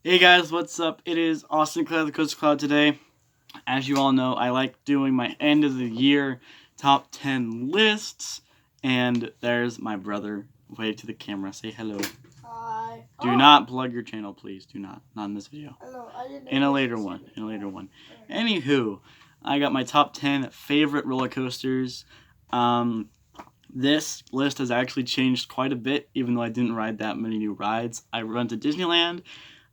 Hey guys, what's up? It is Austin Cloud, the Coast Cloud today. As you all know, I like doing my end of the year top 10 lists. And there's my brother. Wave to the camera. Say hello. Hi. Do not plug your channel, please. Do not. Not in this video. Hello. I didn't In a later one. Anywho, I got my top 10 favorite roller coasters. This list has actually changed quite a bit, even though I didn't ride that many new rides. I went to Disneyland.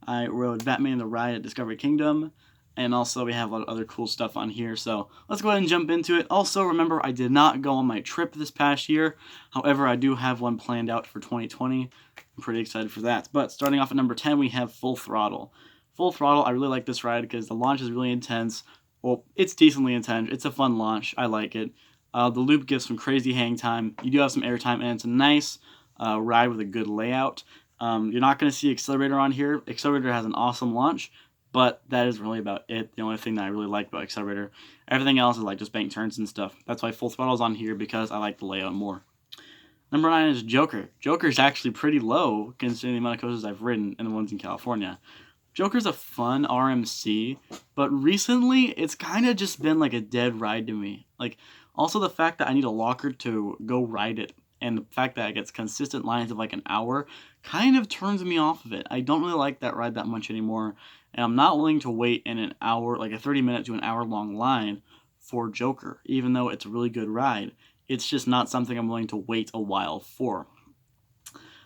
I rode Batman the Ride at Discovery Kingdom, and also we have a lot of other cool stuff on here, so let's go ahead and jump into it. Also, remember, I did not go on my trip this past year. However, I do have one planned out for 2020. I'm pretty excited for that. But starting off at number 10, we have Full Throttle. Full Throttle, I really like this ride because the launch is really intense. Well, it's decently intense. It's a fun launch. I like it. The loop gives some crazy hang time. You do have some airtime, and it's a nice ride with a good layout. You're not going to see Accelerator on here. Accelerator has an awesome launch, but that is really about it. The only thing that I really like about Accelerator. Everything else is like just bank turns and stuff. That's why Full Throttle is on here, because I like the layout more. Number 9 is Joker. Joker is actually pretty low considering the amount of coasters I've ridden and the ones in California. Joker's a fun RMC, but recently it's kind of just been like a dead ride to me. Like, also the fact that I need a locker to go ride it, and the fact that it gets consistent lines of like an hour kind of turns me off of it. I don't really like that ride that much anymore, and I'm not willing to wait in an hour, like a 30-minute to an hour long line for Joker, even though it's a really good ride. It's just not something I'm willing to wait a while for.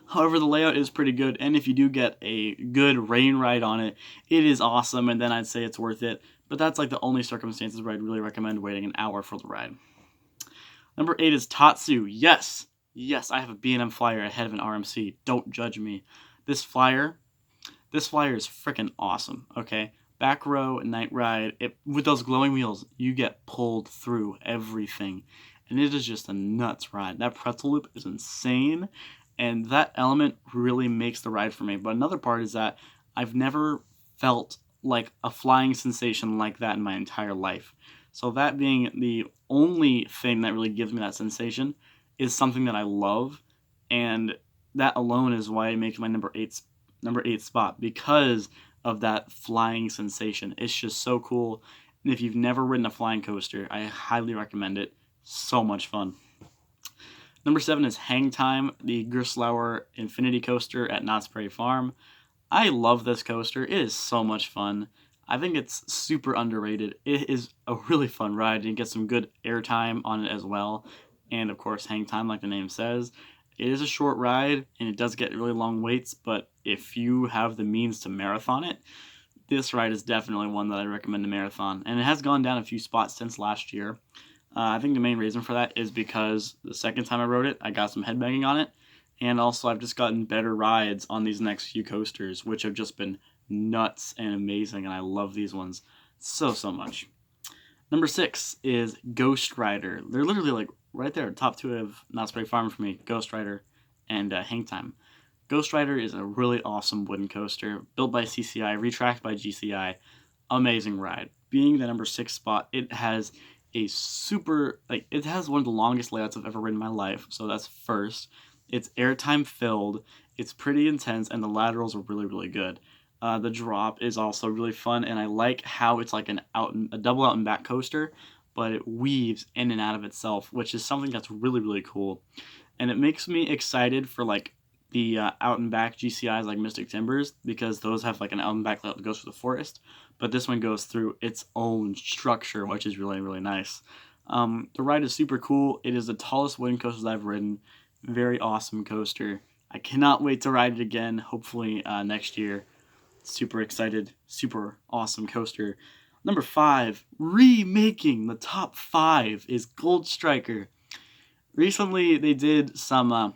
However, the layout is pretty good, and if you do get a good rain ride on it, it is awesome, and then I'd say it's worth it. But that's like the only circumstances where I'd really recommend waiting an hour for the ride. Number 8 is Tatsu. Yes, I have a B&M flyer ahead of an RMC. Don't judge me. This flyer is freaking awesome, okay? Back row, night ride, with those glowing wheels, you get pulled through everything. And it is just a nuts ride. That pretzel loop is insane, and that element really makes the ride for me. But another part is that I've never felt like a flying sensation like that in my entire life. So that being the only thing that really gives me that sensation is something that I love, and that alone is why it makes my number eight spot, because of that flying sensation. It's just so cool. And if you've never ridden a flying coaster, I highly recommend it. So much fun. Number 7 is Hang Time, the Gerstlauer Infinity Coaster at Knott's Berry Farm. I love this coaster. It is so much fun. I think it's super underrated. It is a really fun ride. You get some good airtime on it as well. And of course, hang time, like the name says. It is a short ride, and it does get really long waits, but if you have the means to marathon it, this ride is definitely one that I recommend to marathon. And it has gone down a few spots since last year. I think the main reason for that is because the second time I rode it, I got some headbanging on it. And also, I've just gotten better rides on these next few coasters, which have just been nuts and amazing, and I love these ones so much. Number 6 is Ghost Rider. They're literally like right there, top 2 of Knott's Berry Farm for me, Ghost Rider and Hang Time. Ghost Rider is a really awesome wooden coaster, built by CCI, retracked by GCI. Amazing ride. Being the number 6 spot, it has it has one of the longest layouts I've ever ridden in my life, so that's first. It's airtime filled, it's pretty intense, and the laterals are really good. The drop is also really fun, and I like how it's like a double out and back coaster, but it weaves in and out of itself, which is something that's really cool. And it makes me excited for like the out and back GCIs like Mystic Timbers, because those have like an out and back layout that goes through the forest, but this one goes through its own structure, which is really nice. The ride is super cool. It is the tallest wooden coaster I've ridden. Very awesome coaster. I cannot wait to ride it again, hopefully next year. Super excited. Super awesome coaster. Number 5, remaking the top 5, is Gold Striker. Recently, they did some,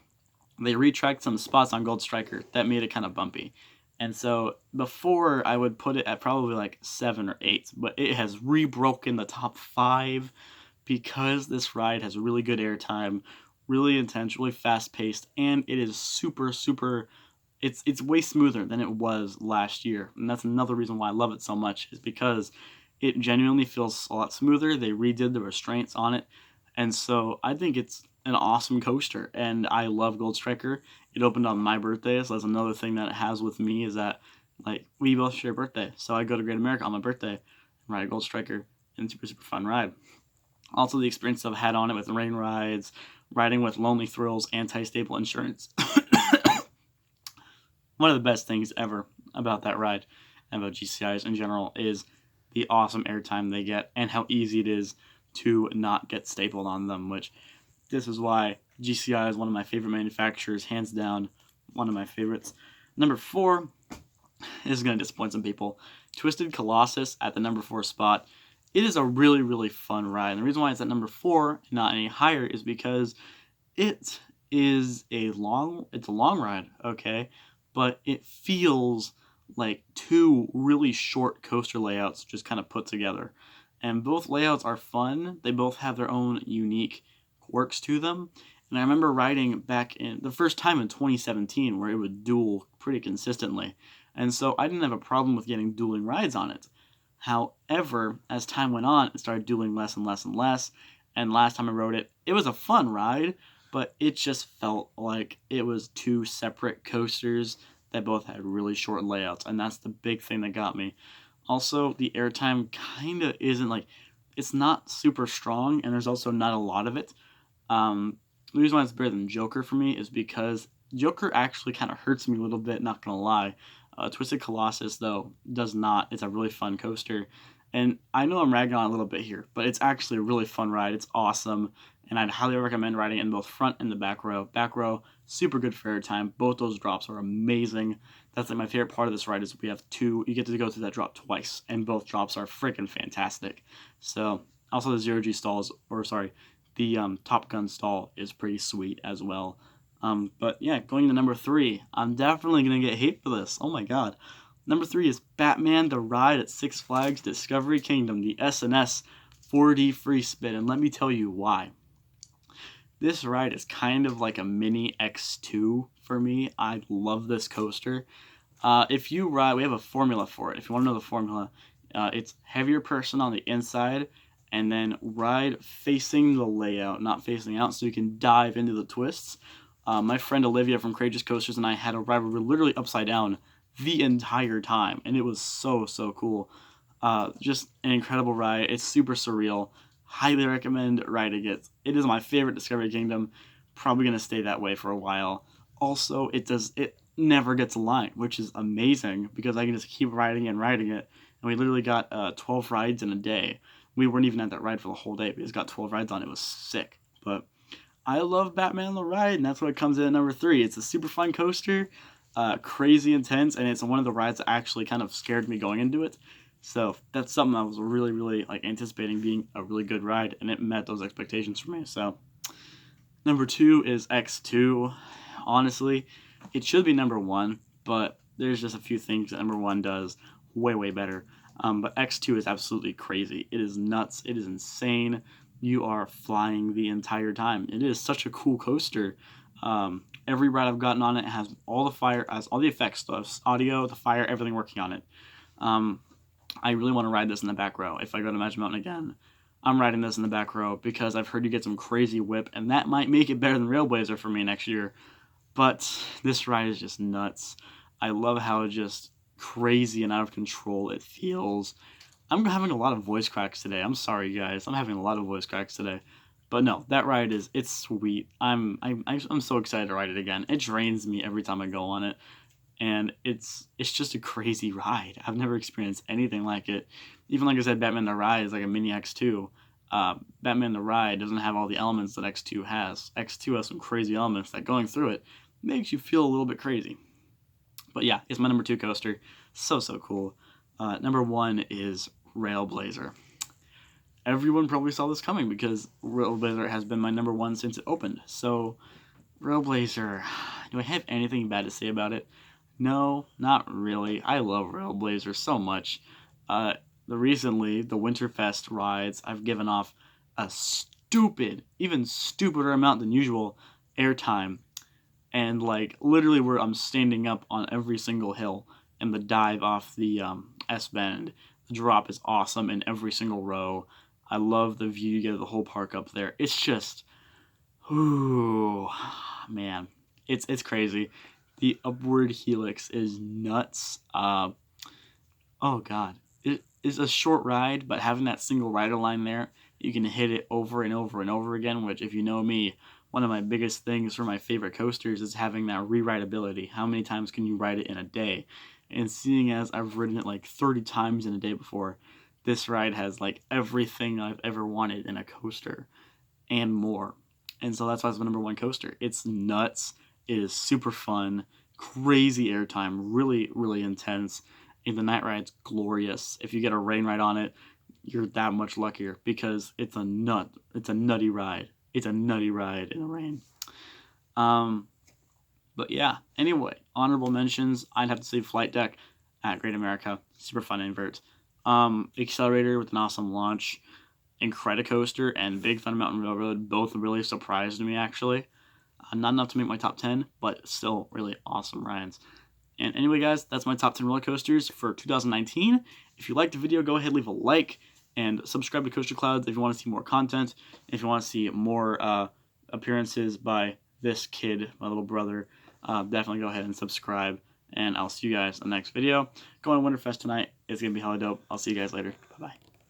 they retracked some spots on Gold Striker that made it kind of bumpy. And so before, I would put it at probably like 7 or 8, but it has rebroken the top 5 because this ride has really good airtime, really intense, really fast paced, and it is super it's way smoother than it was last year. And that's another reason why I love it so much, is because it genuinely feels a lot smoother. They redid the restraints on it, and so I think it's an awesome coaster, and I love Gold Striker. It opened on my birthday, so that's another thing that it has with me, is that Like, we both share a birthday, so I go to Great America on my birthday and ride a Gold Striker, and it's super fun ride. Also, the experience I've had on it with rain rides, riding with Lonely Thrills anti-staple insurance. One of the best things ever about that ride and about GCIs in general is the awesome airtime they get and how easy it is to not get stapled on them, which this is why GCI is one of my favorite manufacturers, hands down, one of my favorites. Number 4, this is going to disappoint some people. Twisted Colossus at the number 4 spot. It is a really fun ride. And the reason why it's at number 4 and not any higher is because it is a long ride, okay? But it feels like 2 really short coaster layouts just kind of put together. And both layouts are fun. They both have their own unique quirks to them. And I remember riding back in the first time in 2017 where it would duel pretty consistently. And so I didn't have a problem with getting dueling rides on it. However, as time went on, it started dueling less and less and less. And last time I rode it, it was a fun ride, but it just felt like it was 2 separate coasters that both had really short layouts. And that's the big thing that got me. Also, the airtime kind of isn't like, it's not super strong, and there's also not a lot of it. The reason why it's better than Joker for me is because Joker actually kind of hurts me a little bit, not gonna lie. Twisted Colossus, though, does not. It's a really fun coaster. And I know I'm ragging on a little bit here, but it's actually a really fun ride. It's awesome. And I'd highly recommend riding it in both front and the back row. Back row, super good for airtime. Both those drops are amazing. That's like my favorite part of this ride is we have 2. You get to go through that drop twice, and both drops are freaking fantastic. So, also the 0G stalls, the Top Gun stall is pretty sweet as well. But yeah, going to number 3, I'm definitely going to get hate for this. Oh my god. Number 3 is Batman the Ride at Six Flags Discovery Kingdom, the S&S 4D free spin, and let me tell you why. This ride is kind of like a mini X2 for me. I love this coaster. If you ride, we have a formula for it. If you want to know the formula, it's heavier person on the inside, and then ride facing the layout, not facing out, so you can dive into the twists. My friend Olivia from Courageous Coasters and I had a ride where we were literally upside down the entire time, and it was so cool. Just an incredible ride. It's super surreal. Highly recommend riding it. It is my favorite Discovery Kingdom. Probably gonna stay that way for a while. Also, it never gets a line, which is amazing because I can just keep riding it. And we literally got 12 rides in a day. We weren't even at that ride for the whole day. We just got 12 rides on it. It was sick. But I love Batman the Ride, and that's what comes in at number 3. It's a super fun coaster, crazy intense, and it's one of the rides that actually kind of scared me going into it. So that's something I was really like anticipating being a really good ride, and it met those expectations for me. So number 2 is X2. Honestly, it should be number 1, but there's just a few things that number 1 does way better. But X2 is absolutely crazy. It is nuts. It is insane. You are flying the entire time. It is such a cool coaster. Every ride I've gotten on it has all the effects stuff, audio, the fire, everything working on it. I really want to ride this in the back row. If I go to Magic Mountain again, I'm riding this in the back row because I've heard you get some crazy whip, and that might make it better than Railblazer for me next year. But this ride is just nuts. I love how just crazy and out of control it feels. I'm having a lot of voice cracks today. I'm sorry, guys. I'm having a lot of voice cracks today. But no, that ride it's sweet. I'm so excited to ride it again. It drains me every time I go on it. And it's just a crazy ride. I've never experienced anything like it. Even like I said, Batman the Ride is like a mini X2. Batman the Ride doesn't have all the elements that X2 has. X2 has some crazy elements that going through it makes you feel a little bit crazy. But yeah, it's my number 2 coaster. So cool. Number 1 is Railblazer. Everyone probably saw this coming because Railblazer has been my number 1 since it opened. So Railblazer, do I have anything bad to say about it? No, not really. I love Railblazer so much. Recently, the Winterfest rides, I've given off a even stupider amount than usual airtime. And like literally where I'm standing up on every single hill, and the dive off the S-bend. The drop is awesome in every single row. I love the view you get of the whole park up there. It's just, ooh, man. It's crazy. The upward helix is nuts. Oh god, it is a short ride, but having that single rider line there, you can hit it over and over and over again, which if you know me, one of my biggest things for my favorite coasters is having that re-rideability. How many times can you ride it in a day? And seeing as I've ridden it like 30 times in a day before, this ride has like everything I've ever wanted in a coaster and more. And so that's why it's my number one coaster. It's nuts. It is super fun, crazy airtime, really, really intense. And the night ride's glorious. If you get a rain ride on it, you're that much luckier because it's a nutty ride. It's a nutty ride in the rain. But yeah, anyway, honorable mentions, I'd have to say Flight Deck at Great America. Super fun invert. Accelerator with an awesome launch. Incredicoaster and Big Thunder Mountain Railroad both really surprised me, actually. Not enough to make my top 10, but still really awesome rides. And anyway, guys, that's my top 10 roller coasters for 2019. If you liked the video, go ahead, leave a like, and subscribe to Coaster Clouds if you want to see more content. If you want to see more appearances by this kid, my little brother, definitely go ahead and subscribe. And I'll see you guys in the next video. Going to Winterfest tonight. It's going to be hella dope. I'll see you guys later. Bye-bye.